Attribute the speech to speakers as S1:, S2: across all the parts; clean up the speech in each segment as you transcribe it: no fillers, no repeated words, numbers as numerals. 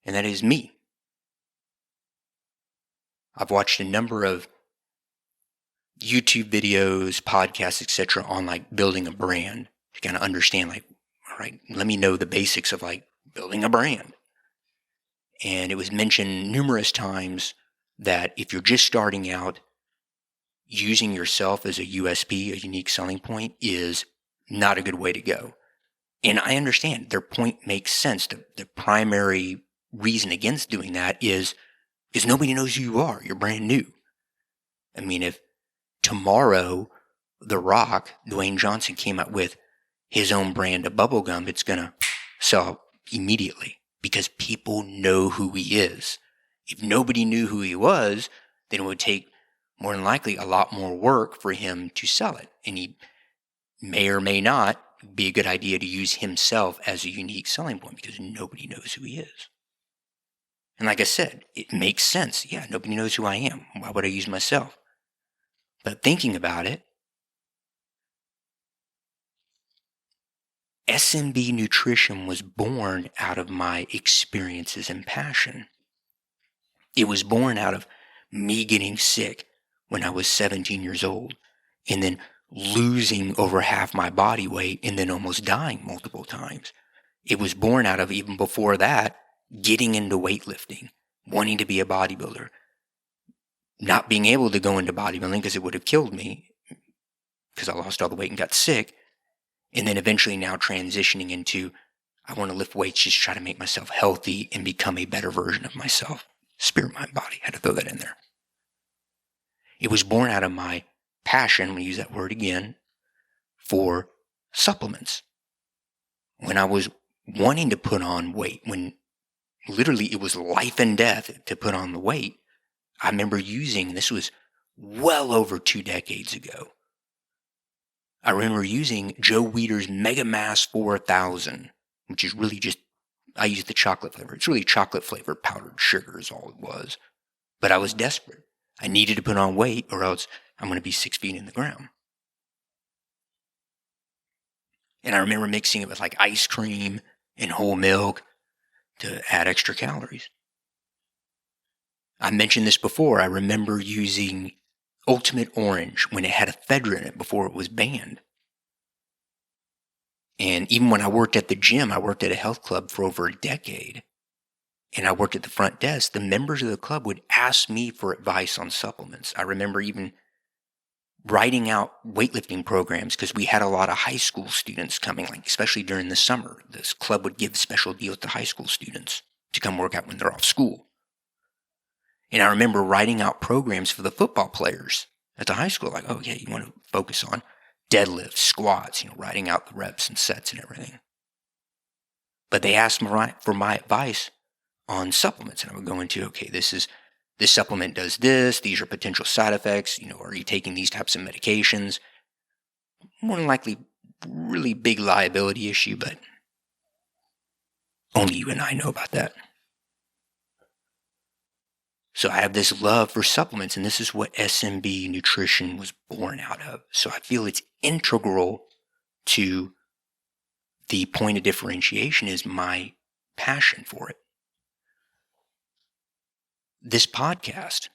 S1: and that is me. I've watched a number of YouTube videos, podcasts, etc. on like building a brand to kind of understand like, all right, let me know the basics of like building a brand. And it was mentioned numerous times that if you're just starting out, using yourself as a USP, a unique selling point, is not a good way to go. And I understand their point makes sense. The primary reason against doing that is nobody knows who you are. You're brand new. I mean, if tomorrow The Rock, Dwayne Johnson, came out with his own brand of bubble gum, it's going to sell immediately because people know who he is. If nobody knew who he was, then it would take more than likely a lot more work for him to sell it. And he may or may not be a good idea to use himself as a unique selling point because nobody knows who he is. And like I said, it makes sense. Yeah, nobody knows who I am. Why would I use myself? But thinking about it, SMB Nutrition was born out of my experiences and passion. It was born out of me getting sick when I was 17 years old and then losing over half my body weight and then almost dying multiple times. It was born out of, even before that, getting into weightlifting, wanting to be a bodybuilder, not being able to go into bodybuilding because it would have killed me because I lost all the weight and got sick. And then eventually now transitioning into, I want to lift weights, just try to make myself healthy and become a better version of myself. Spirit, mind, body. I had to throw that in there. It was born out of my passion, I'm going to use that word again, for supplements. When I was wanting to put on weight, when literally it was life and death to put on the weight, I remember using, this was well over 2 decades ago, I remember using Joe Weider's Mega Mass 4000, which is really just, I used the chocolate flavor. It's really chocolate flavored powdered sugar is all it was. But I was desperate. I needed to put on weight or else I'm going to be 6 feet in the ground. And I remember mixing it with like ice cream and whole milk to add extra calories. I mentioned this before. I remember using Ultimate Orange when it had ephedra in it before it was banned. And even when I worked at the gym, I worked at a health club for over a decade. And I worked at the front desk. The members of the club would ask me for advice on supplements. I remember even writing out weightlifting programs because we had a lot of high school students coming, like especially during the summer. This club would give special deals to high school students to come work out when they're off school. And I remember writing out programs for the football players at the high school, like, oh yeah, you want to focus on deadlifts, squats, writing out the reps and sets and everything. But they asked for my advice on supplements, and I would go into, okay, this supplement does this, these are potential side effects, are you taking these types of medications? More than likely, really big liability issue, but only you and I know about that. So I have this love for supplements, and this is what SMB Nutrition was born out of. So I feel it's integral to the point of differentiation is my passion for it. This podcast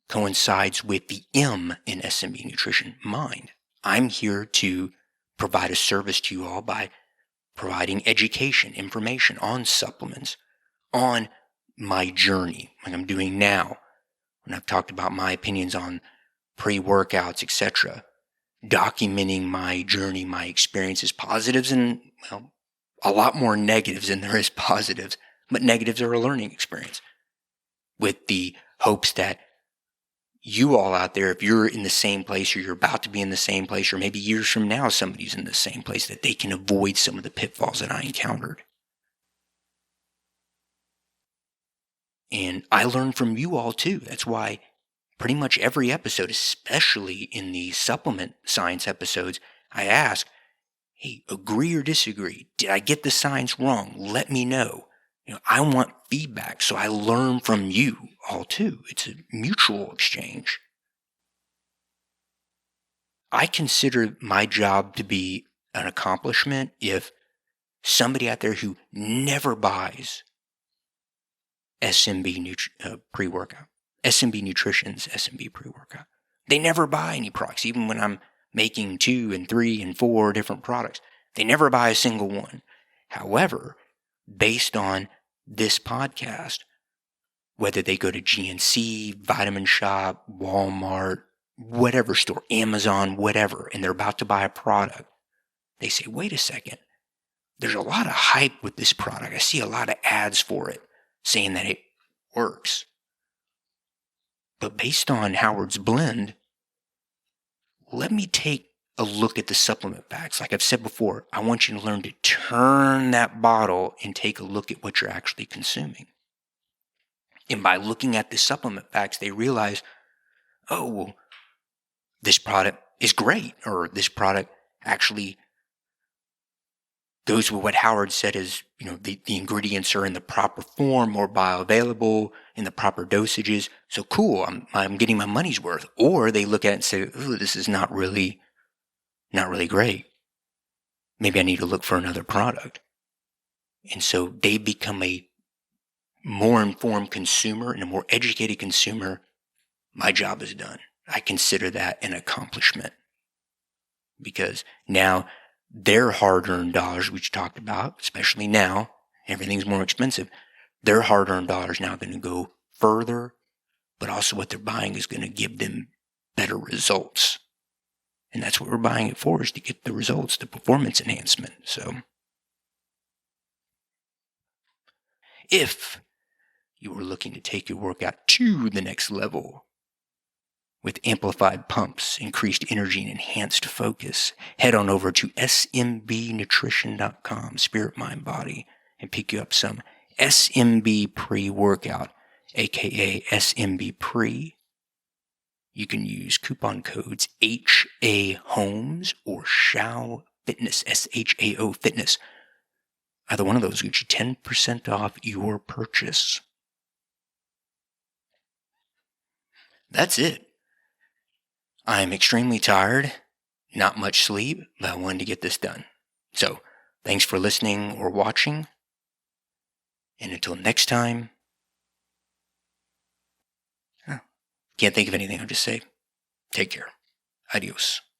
S1: coincides with the M in SMB Nutrition, mind. I'm here to provide a service to you all by providing education, information on supplements, on my journey, like I'm doing now, when I've talked about my opinions on pre-workouts, etc., documenting my journey, my experiences, positives and, a lot more negatives than there is positives, but negatives are a learning experience, with the hopes that you all out there, if you're in the same place or you're about to be in the same place, or maybe years from now somebody's in the same place, that they can avoid some of the pitfalls that I encountered. And I learned from you all too. That's why pretty much every episode, especially in the supplement science episodes, I ask, hey, agree or disagree? Did I get the science wrong? Let me know. I want feedback, so I learn from you all too. It's a mutual exchange. I consider my job to be an accomplishment if somebody out there who never buys Pre-Workout. SMB Nutrition's SMB Pre-Workout. They never buy any products, even when I'm making 2 and 3 and 4 different products. They never buy a single one. However, based on this podcast, whether they go to GNC, Vitamin Shop, Walmart, whatever store, Amazon, whatever, and they're about to buy a product, they say, wait a second, there's a lot of hype with this product. I see a lot of ads for it saying that it works. But based on Howard's blend, let me take a look at the supplement packs. Like I've said before, I want you to learn to turn that bottle and take a look at what you're actually consuming. And by looking at the supplement packs, they realize, oh, well, this product is great, or this product actually goes with what Howard said is, the ingredients are in the proper form or bioavailable in the proper dosages. So cool, I'm getting my money's worth. Or they look at it and say, ooh, this is not really great. Maybe I need to look for another product. And so they become a more informed consumer and a more educated consumer. My job is done. I consider that an accomplishment, because now their hard-earned dollars, which you talked about, especially now, everything's more expensive. Their hard-earned dollars now are going to go further, but also what they're buying is going to give them better results. And that's what we're buying it for, is to get the results, the performance enhancement. So if you were looking to take your workout to the next level with amplified pumps, increased energy, and enhanced focus, head on over to SMBNutrition.com, Spirit, Mind, Body, and pick you up some SMB Pre-Workout, aka SMB Pre. You can use coupon codes HAHOMES or SHAO Fitness, SHAO Fitness. Either one of those will get you 10% off your purchase. That's it. I'm extremely tired, not much sleep, but I wanted to get this done. So, thanks for listening or watching. And until next time, can't think of anything. I'll just say, take care. Adios.